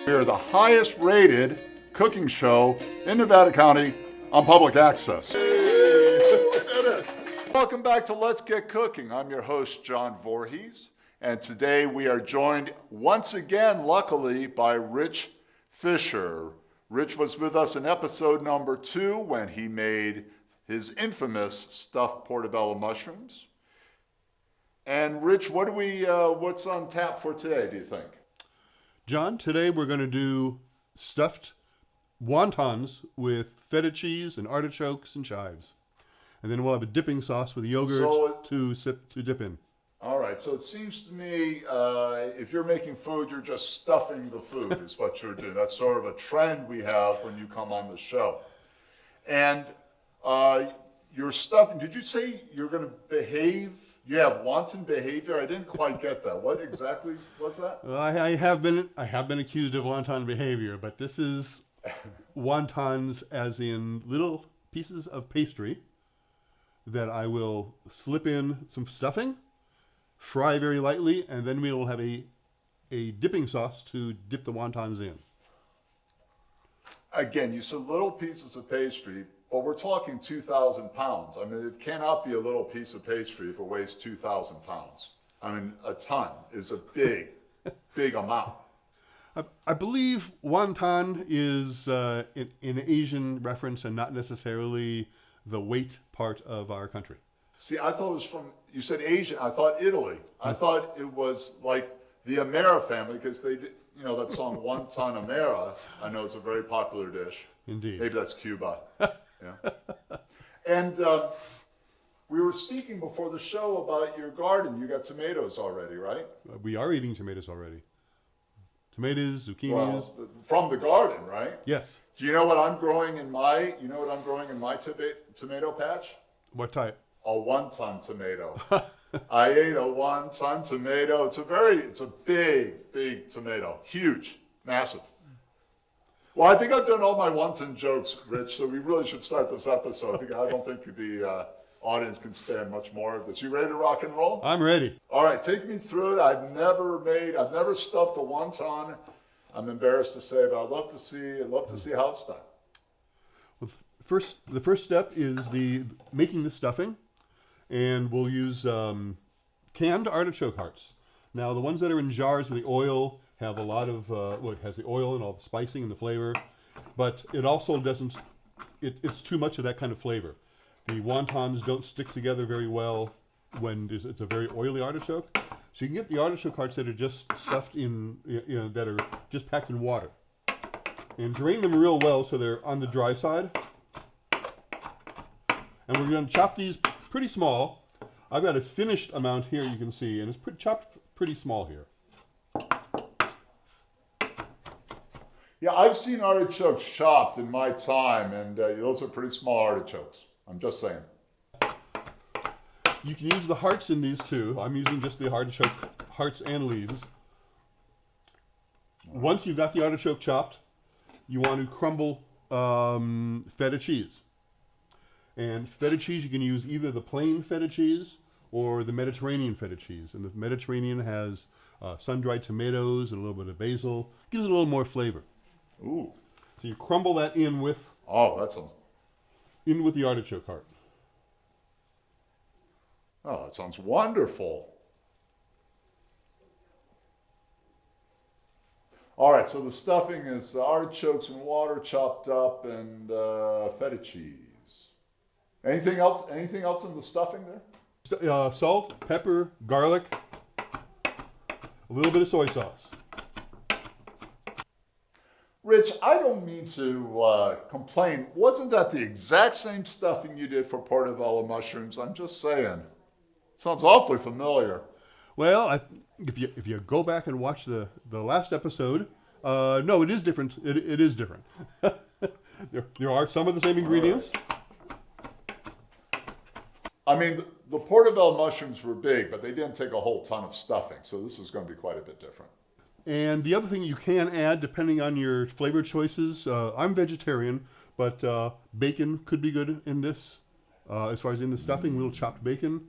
We are the highest rated cooking show in Nevada County on public access. Welcome back to Let's Get Cooking. I'm your host, John Voorhees, and today we are joined once again, luckily, by Rich Fisher. Rich was with us in episode number 2 when he made his infamous stuffed portobello mushrooms. And Rich, what's on tap for today, do you think? John, today we're going to do stuffed wontons with feta cheese and artichokes and chives. And then we'll have a dipping sauce with yogurt to dip in. All right, so it seems to me if you're making food, you're just stuffing the food is what you're doing. That's sort of a trend we have when you come on the show. And you're stuffing, did you say you're going to behave? You have wanton behavior? I didn't quite get that. What exactly was that? Well, I have been accused of wanton behavior, but this is wontons as in little pieces of pastry that I will slip in some stuffing, fry very lightly, and then we will have a dipping sauce to dip the wontons in. Again, you said little pieces of pastry, but we're talking 2,000 pounds. I mean, it cannot be a little piece of pastry if it weighs 2,000 pounds. I mean, a ton is a big, big amount. I believe wonton is an Asian reference and not necessarily the weight part of our country. See, I thought it was you said Asian, I thought Italy. I thought it was like the Amera family, because they did, that song Wonton Amera, I know it's a very popular dish. Indeed. Maybe that's Cuba. Yeah. And we were speaking before the show about your garden. You got tomatoes already, right? We are eating tomatoes already. Tomatoes, zucchinis. Well, from the garden, right? Yes. Do you know what I'm growing in my? Tomato patch? What type? A wonton tomato. I ate a wonton tomato. It's a big, big tomato. Huge, massive. Well, I think I've done all my wonton jokes, Rich, so we really should start this episode because I don't think the audience can stand much more of this. You ready to rock and roll? I'm ready. All right, take me through it. I've never stuffed a wonton. I'm embarrassed to say, but I'd love to see how it's done. Well, the first step is making the stuffing, and we'll use canned artichoke hearts. Now, the ones that are in jars with the oil have a lot of, it has the oil and all the spicing and the flavor, but it also doesn't, it's too much of that kind of flavor. The wontons don't stick together very well when it's a very oily artichoke. So you can get the artichoke hearts that are just stuffed in, that are just packed in water. And drain them real well so they're on the dry side. And we're going to chop these pretty small. I've got a finished amount here you can see, and it's chopped pretty small here. Yeah, I've seen artichokes chopped in my time, and those are pretty small artichokes. I'm just saying. You can use the hearts in these too. I'm using just the artichoke hearts and leaves. Once you've got the artichoke chopped, you want to crumble feta cheese. And feta cheese, you can use either the plain feta cheese or the Mediterranean feta cheese. And the Mediterranean has sun-dried tomatoes and a little bit of basil. Gives it a little more flavor. Ooh. So you crumble that in with the artichoke heart. Oh, that sounds wonderful. All right, so the stuffing is artichokes and water chopped up and feta cheese. Anything else in the stuffing there? Salt, pepper, garlic, a little bit of soy sauce. Rich, I don't mean to complain. Wasn't that the exact same stuffing you did for portobello mushrooms? I'm just saying. Sounds awfully familiar. Well, if you go back and watch the last episode, no, it is different. It is different. there are some of the same ingredients. Right. I mean, the portobello mushrooms were big, but they didn't take a whole ton of stuffing, so this is going to be quite a bit different. And the other thing you can add, depending on your flavor choices, I'm vegetarian, but bacon could be good in this. As far as in the stuffing, little chopped bacon.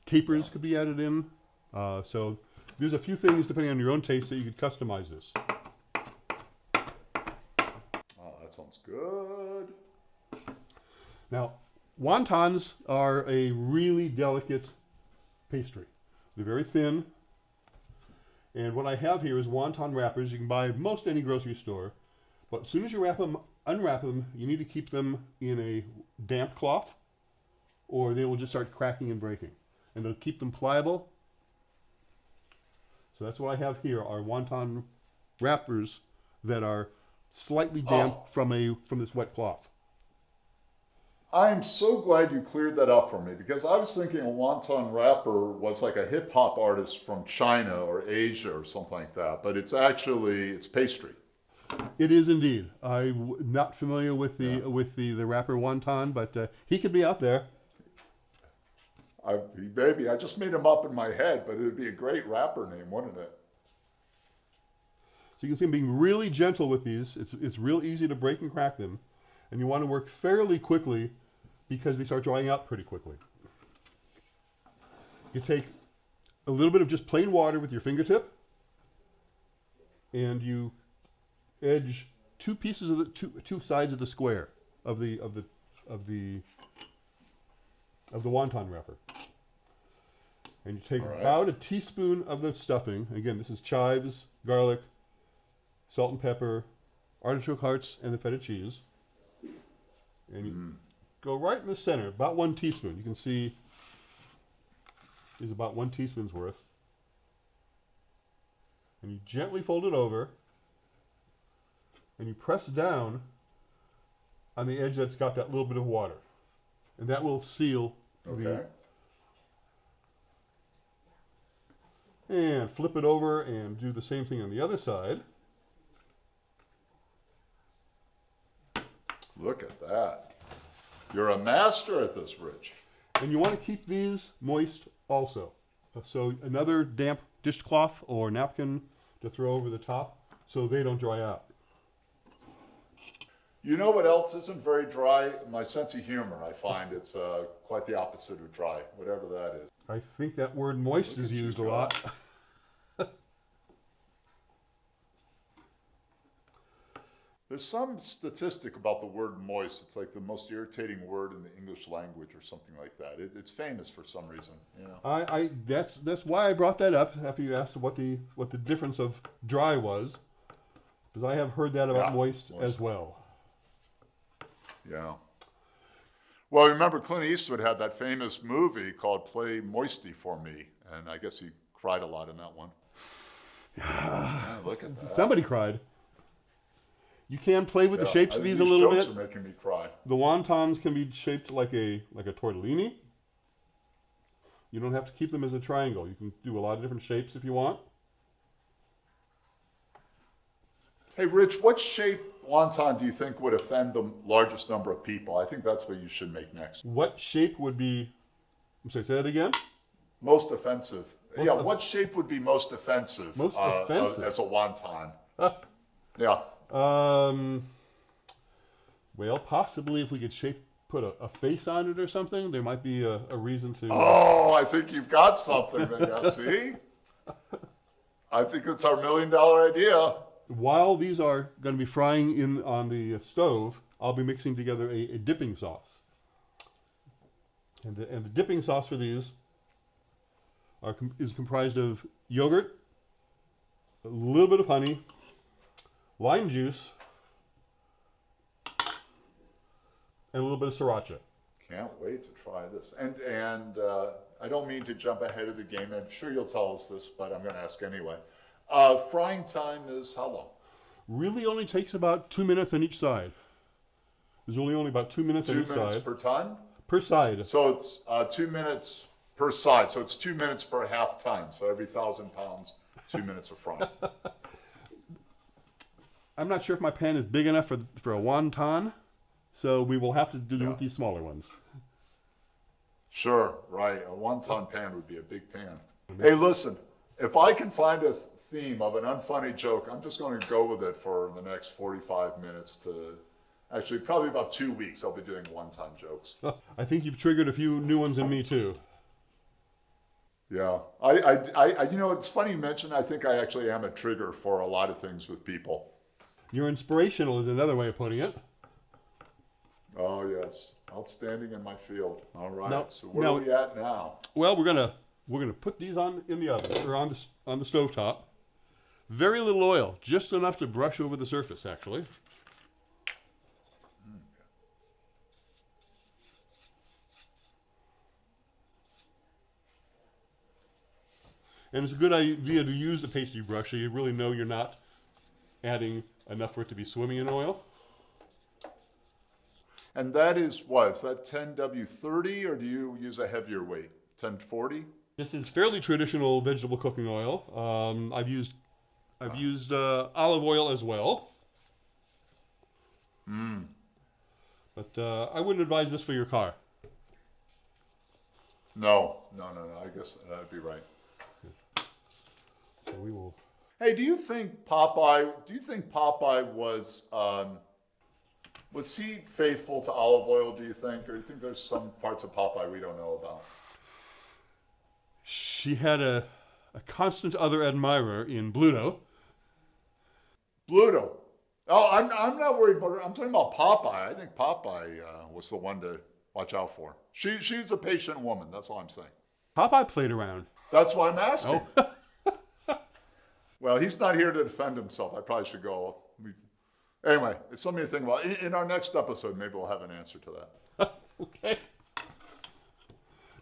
Capers could be added in. So there's a few things, depending on your own taste, that you could customize this. sounds good. Now, wontons are a really delicate pastry. They're very thin. And what I have here is wonton wrappers. You can buy at most any grocery store. But as soon as you unwrap them, you need to keep them in a damp cloth, or they will just start cracking and breaking. And they'll keep them pliable. So that's what I have here, are wonton wrappers that are slightly damp from this wet cloth. I'm so glad you cleared that up for me, because I was thinking a wonton wrapper was like a hip hop artist from China or Asia or something like that, but it's pastry. It is indeed. I'm not familiar with the rapper Wonton, but he could be out there. Maybe I just made him up in my head, but it would be a great rapper name, wouldn't it? So you can see I'm being really gentle with these. It's real easy to break and crack them, and you want to work fairly quickly because they start drying out pretty quickly. You take a little bit of just plain water with your fingertip, and you edge two pieces of the two sides of the square of the wonton wrapper, and you take about a teaspoon of the stuffing. Again, this is chives, garlic, salt and pepper, artichoke hearts, and the feta cheese, and you go right in the center, about 1 teaspoon. You can see is about 1 teaspoon's worth, and you gently fold it over. And you press down on the edge that's got that little bit of water. And that will seal and flip it over and do the same thing on the other side. Look at that. You're a master at this, Rich. And you want to keep these moist also. So another damp dishcloth or napkin to throw over the top so they don't dry out. You know what else isn't very dry? My sense of humor. I find it's quite the opposite of dry, whatever that is. I think that word moist is used a lot. There's some statistic about the word moist. It's like the most irritating word in the English language or something like that. It's famous for some reason. You know? That's why I brought that up after you asked what the difference of dry was, because I have heard that about moist as well. Yeah. Well, remember Clint Eastwood had that famous movie called Play Moisty for Me, and I guess he cried a lot in that one. Yeah, look at that. Somebody cried. You can play with the shapes of these a little bit. Jokes are making me cry. The wontons can be shaped like a tortellini. You don't have to keep them as a triangle. You can do a lot of different shapes if you want. Hey, Rich, what shape wonton do you think would offend the largest number of people? I think that's what you should make next. What shape would be... I'm sorry, say that again? Most offensive. What shape would be most offensive? Most offensive? As a wonton. Yeah. Well, possibly if we could put a face on it or something, there might be a reason to... Oh, I think you've got something there. See? I think it's our $1 million idea. While these are going to be frying on the stove, I'll be mixing together a dipping sauce. And the dipping sauce for these is comprised of yogurt, a little bit of honey, lime juice, and a little bit of sriracha. Can't wait to try this. And I don't mean to jump ahead of the game. I'm sure you'll tell us this, but I'm going to ask anyway. Frying time is how long? Really only takes about 2 minutes on each side. There's only about 2 minutes on each side. 2 minutes per time? Per side. So it's 2 minutes per side. So it's 2 minutes per half time. So every 1,000 pounds, 2 minutes of frying. I'm not sure if my pan is big enough for a wonton, so we will have to do with these smaller ones. Sure, right. A wonton pan would be a big pan. Hey, listen, if I can find a theme of an unfunny joke, I'm just going to go with it for the next 45 minutes to, actually probably about 2 weeks, I'll be doing wonton jokes. I think you've triggered a few new ones in me too. Yeah, I you know, it's funny you mentioned, I think I actually am a trigger for a lot of things with people. You're inspirational is another way of putting it. Oh, yes. Outstanding in my field. All right. Now- So where now- are we at now? Well, we're gonna put these on in the oven or on the stovetop. Very little oil, just enough to brush over the surface, actually. And it's a good idea to use the pastry brush so you really know you're not adding enough for it to be swimming in oil. And that is what? Is that 10W30 or do you use a heavier weight? 1040? This is fairly traditional vegetable cooking oil. I've used olive oil as well. But I wouldn't advise this for your car. No. I guess that'd be right. So we will. Hey, do you think Popeye was he faithful to olive oil, do you think? Or do you think there's some parts of Popeye we don't know about? She had a constant other admirer in Bluto. Bluto. Oh, I'm not worried about her. I'm talking about Popeye. I think Popeye was the one to watch out for. She's a patient woman. That's all I'm saying. Popeye played around. That's why I'm asking. Oh. Well, he's not here to defend himself. I probably should go. Anyway, it's something to think about. In our next episode, maybe we'll have an answer to that. Okay.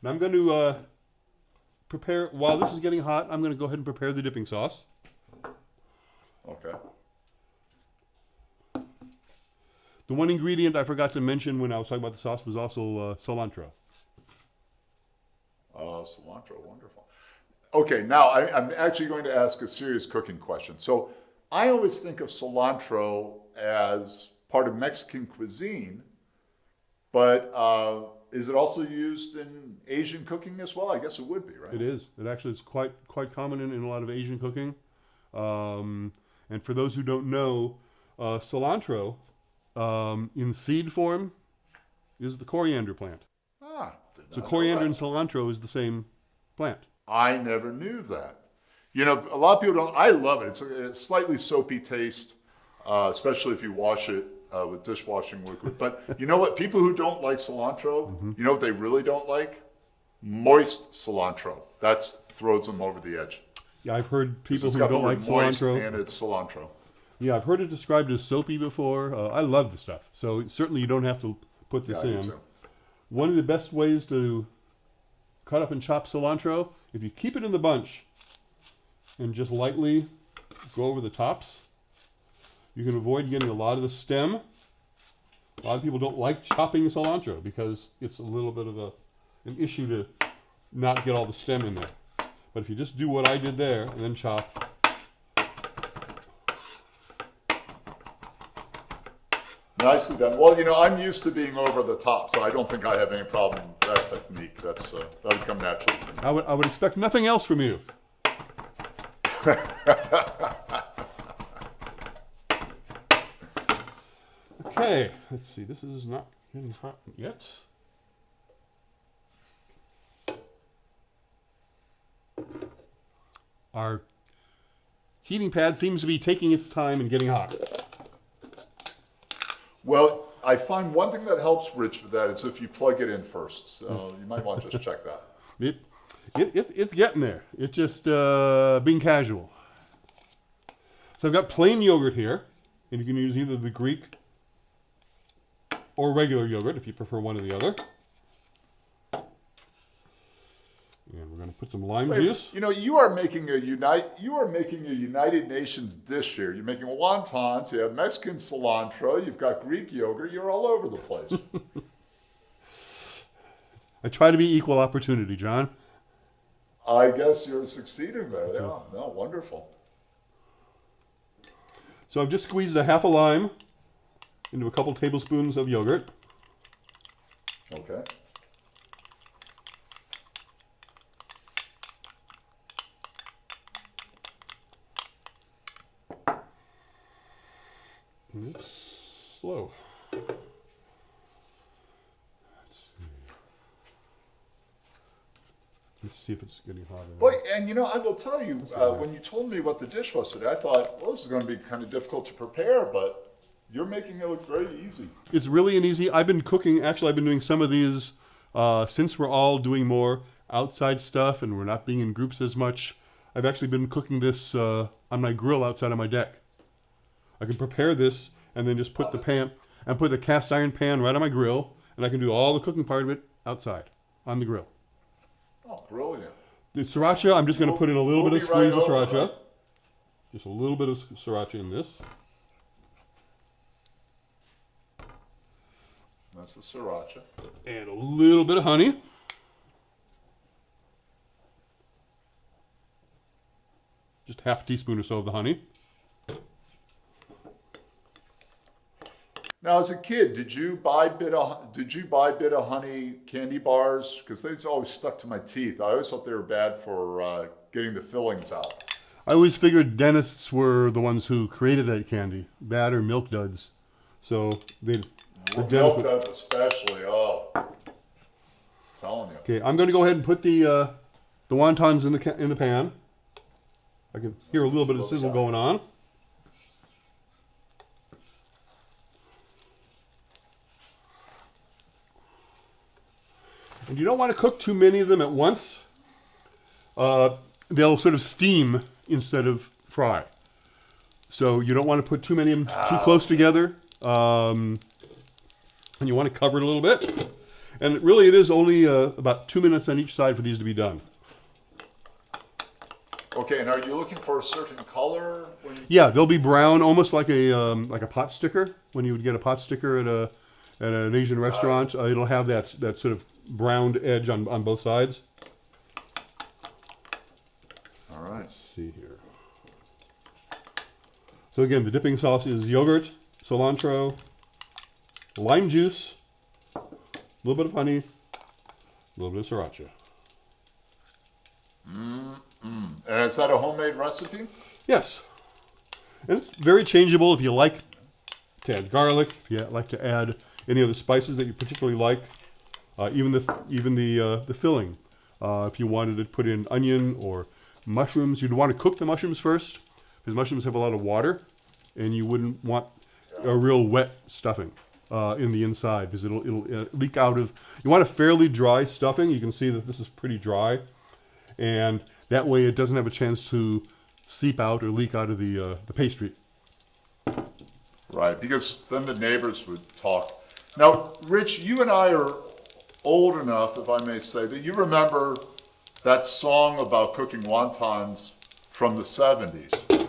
Now I'm going to prepare, while this is getting hot, I'm going to go ahead and prepare the dipping sauce. Okay. The one ingredient I forgot to mention when I was talking about the sauce was also cilantro. Cilantro, wonderful. Okay, now I'm actually going to ask a serious cooking question. So I always think of cilantro as part of Mexican cuisine, but is it also used in Asian cooking as well? I guess it would be, right? It is. It actually is quite common in a lot of Asian cooking. And for those who don't know, cilantro in seed form is the coriander plant. So coriander and cilantro is the same plant. I never knew that. You know, a lot of people don't. I love it. It's a slightly soapy taste, especially if you wash it with dishwashing liquid. But you know what? People who don't like cilantro, you know what they really don't like? Moist cilantro. That throws them over the edge. Yeah, I've heard people It's who got the don't like word moist cilantro. and it's cilantro. Yeah, I've heard it described as soapy before. I love the stuff. So certainly you don't have to put this Yeah, I do in. too. One of the best ways to cut up and chop cilantro, if you keep it in the bunch and just lightly go over the tops, you can avoid getting a lot of the stem. A lot of people don't like chopping cilantro because it's a little bit of an issue to not get all the stem in there. But if you just do what I did there and then chop, Nicely done. Well, you know, I'm used to being over the top, so I don't think I have any problem with that technique. That'll come naturally to me. I would expect nothing else from you. Okay, let's see. This is not getting hot yet. Our heating pad seems to be taking its time and getting hot. Well, I find one thing that helps Rich with that is if you plug it in first. So you might want to just check that. It's getting there. It's just being casual. So I've got plain yogurt here, and you can use either the Greek or regular yogurt if you prefer one or the other. And we're going to put some lime juice. You know, you are making a United Nations dish here. You're making wontons. You have Mexican cilantro. You've got Greek yogurt. You're all over the place. I try to be equal opportunity, John. I guess you're succeeding there. Yeah, no, wonderful. So I've just squeezed a half a lime into a couple tablespoons of yogurt. Okay. And it's slow. Let's see. Let's see if it's getting hot enough. Boy, and you know, I will tell you, when you told me what the dish was today, I thought, well, this is going to be kind of difficult to prepare, but You're making it look very easy. It's really an easy. I've been cooking. Actually, I've been doing some of these since we're all doing more outside stuff and we're not being in groups as much. I've actually been cooking this on my grill outside on my deck. I can prepare this and then just put the pan and put the cast iron pan right on my grill, and I can do all the cooking part of it outside on the grill. Oh, brilliant. The sriracha, I'm just going to put in a little We'll bit of be right squeeze of over, sriracha. right? Just a little bit of sriracha in this. That's the sriracha. And a little bit of honey. Just half a teaspoon or so of the honey. Now, as a kid, did you buy bit of honey candy bars? Because they always stuck to my teeth. I always thought they were bad for getting the fillings out. I always figured dentists were the ones who created that candy, that or Milk Duds. So the Milk Duds especially. Oh, I'm telling you. Okay, I'm going to go ahead and put the wontons in the pan. I can hear a little bit of sizzle going on. And you don't want to cook too many of them at once. They'll sort of steam instead of fry. So you don't want to put too many of them too close together. And you want to cover it a little bit. And really it is only about 2 minutes on each side for these to be done. Okay, and are you looking for a certain color? Yeah, they'll be brown, almost like a pot sticker. When you would get a pot sticker at an Asian restaurant, it'll have that sort of browned edge on both sides. All right. Let's see here. So again, the dipping sauce is yogurt, cilantro, lime juice, a little bit of honey, a little bit of sriracha. And is that a homemade recipe? Yes. And it's very changeable if you like to add garlic, if you like to add any of the spices that you particularly like, even the filling. If you wanted to put in onion or mushrooms, you'd want to cook the mushrooms first, because mushrooms have a lot of water, and you wouldn't want a real wet stuffing in the inside, because it'll leak out of. You want a fairly dry stuffing. You can see that this is pretty dry, and that way it doesn't have a chance to seep out or leak out of the pastry. Right, because then the neighbors would talk. Now, Rich, you and I are old enough, if I may say, that you remember that song about cooking wontons from the 70s.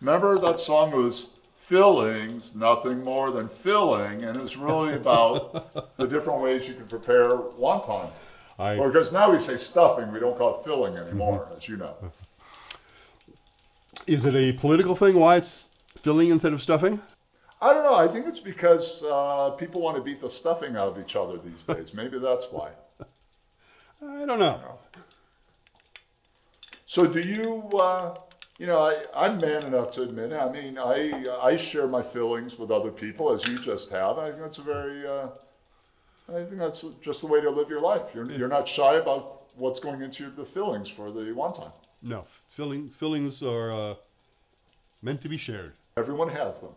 Remember that song was fillings, nothing more than filling, and it was really about the different ways you can prepare wonton. Because now we say stuffing, we don't call it filling anymore, as you know. Is it a political thing why it's filling instead of stuffing? I don't know. I think it's because people want to beat the stuffing out of each other these days. Maybe that's why. I don't know. So do you, I'm man enough to admit it. I mean, I share my feelings with other people, as you just have. I think that's I think that's just the way to live your life. You're not shy about what's going into the fillings for the wonton. No, fillings are meant to be shared. Everyone has them.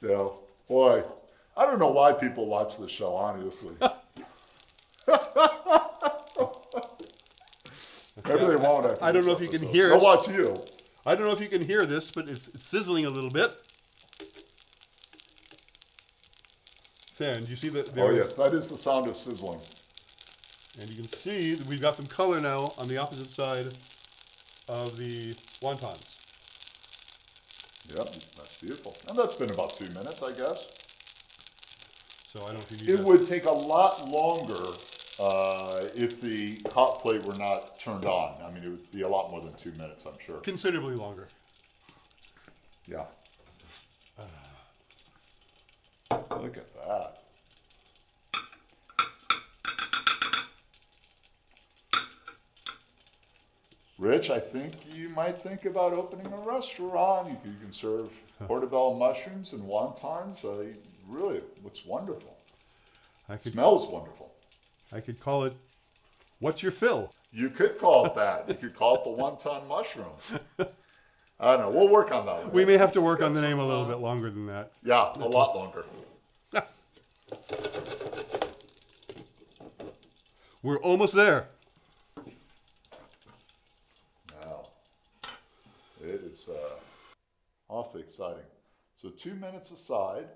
Yeah, boy, I don't know why people watch the show, honestly. Maybe they won't. I don't know if you can hear it. They'll watch you. I don't know if you can hear this, but it's sizzling a little bit. And you see that? Oh yes, that is the sound of sizzling. And you can see that we've got some color now on the opposite side of the wontons. Yep, that's beautiful. And that's been about 2 minutes, I guess. So I don't know if you need It would take a lot longer if the hot plate were not turned on. I mean, it would be a lot more than 2 minutes, I'm sure. Considerably longer. Yeah. Look at that. Rich, I think you might think about opening a restaurant. You can serve portobello mushrooms and wontons. Really, looks wonderful. Smells wonderful. I could call it, what's your fill? You could call it that. You could call it the wonton mushroom. I don't know. We'll work on that one. We may have to work on the name a little bit longer than that. Yeah, a lot longer. We're almost there. Wow. It is awfully exciting. So 2 minutes aside.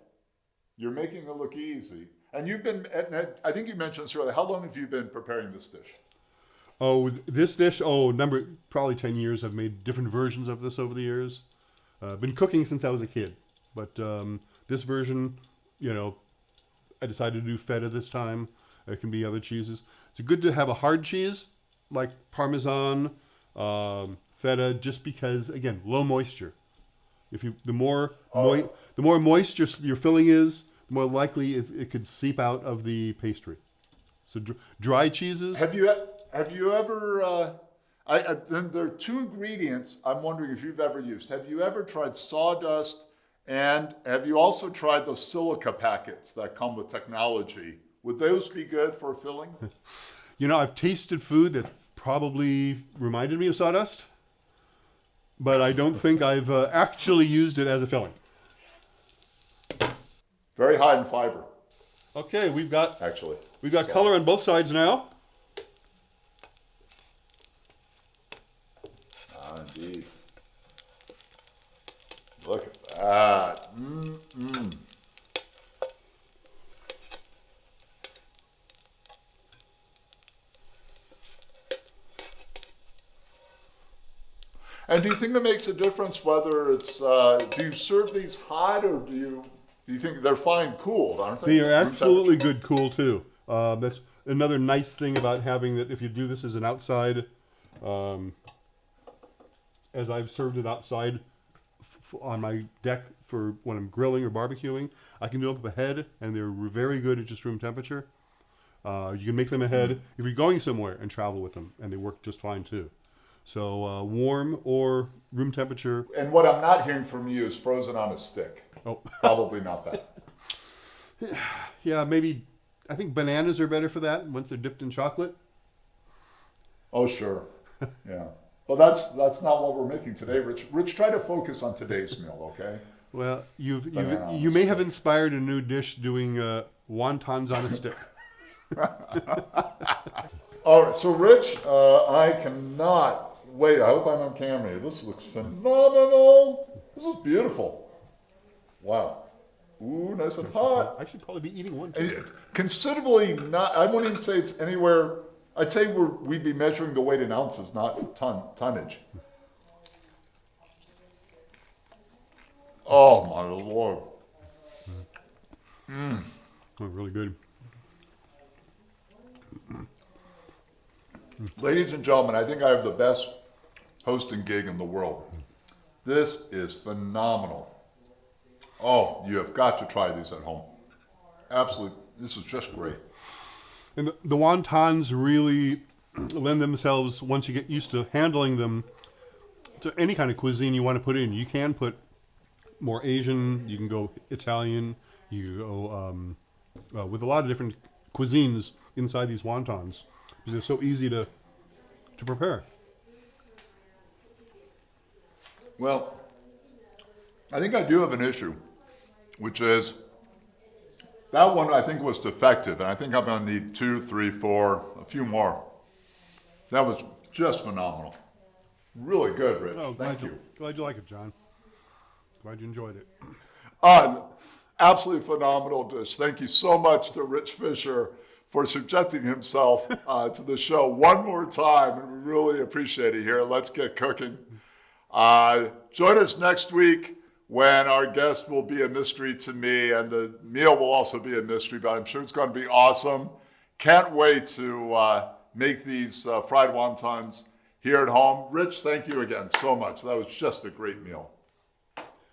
You're making it look easy. And you've been, I think you mentioned this earlier, how long have you been preparing this dish? Oh, this dish, probably 10 years. I've made different versions of this over the years. I've been cooking since I was a kid. But this version, I decided to do feta this time. It can be other cheeses. It's good to have a hard cheese, like Parmesan, feta, just because, again, low moisture. The more moist your filling is, the more likely it could seep out of the pastry. So dry cheeses. Have you ever? Then there are 2 ingredients I'm wondering if you've ever used. Have you ever tried sawdust, and have you also tried those silica packets that come with technology? Would those be good for a filling? I've tasted food that probably reminded me of sawdust, but I don't think I've actually used it as a filling. Very high in fiber. Okay, we've got Actually. color on both sides now. Indeed. Look at that. And do you think it makes a difference whether it's, do you serve these hot or do you think they're fine cooled, aren't they? They are absolutely good cool too. That's another nice thing about having that if you do this as an outside, as I've served it outside on my deck for when I'm grilling or barbecuing, I can do them up ahead and they're very good at just room temperature. You can make them ahead if you're going somewhere and travel with them, and they work just fine too. So warm or room temperature. And what I'm not hearing from you is frozen on a stick. Oh, Probably not that. yeah, maybe. I think bananas are better for that once they're dipped in chocolate. Oh, sure. Yeah. Well, that's not what we're making today, Rich. Rich, try to focus on today's meal, okay? Well, you may have inspired a new dish doing wontons on a stick. All right, so Rich, I cannot wait. I hope I'm on camera here. This looks phenomenal. This is beautiful. Wow. Ooh, nice and hot. I should probably be eating one too. Considerably not, I wouldn't even say it's anywhere, I'd say we'd be measuring the weight in ounces, not tonnage. Oh my Lord. Oh, really good. Ladies and gentlemen, I think I have the best hosting gig in the world. This is phenomenal. Oh, you have got to try these at home. Absolutely, this is just great. And the wontons really lend themselves, once you get used to handling them, to any kind of cuisine you want to put in. You can put more Asian, you can go Italian, you go with a lot of different cuisines inside these wontons, because they're so easy to prepare. Well, I think I do have an issue, which is that one I think was defective, and I think I'm going to need 2, 3, 4, a few more. That was just phenomenal. Really good, Rich. Oh, Thank you. Glad you like it, John. Glad you enjoyed it. Absolutely phenomenal dish. Thank you so much to Rich Fisher for subjecting himself to the show one more time, and we really appreciate it here. Let's get cooking. Join us next week when our guest will be a mystery to me, and the meal will also be a mystery, but I'm sure it's going to be awesome. Can't wait to make these fried wontons here at home. Rich, thank you again so much. That was just a great meal.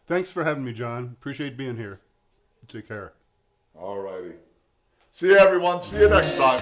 Thanks for having me, John. Appreciate being here. Take care. All righty. See you, everyone. See you next time.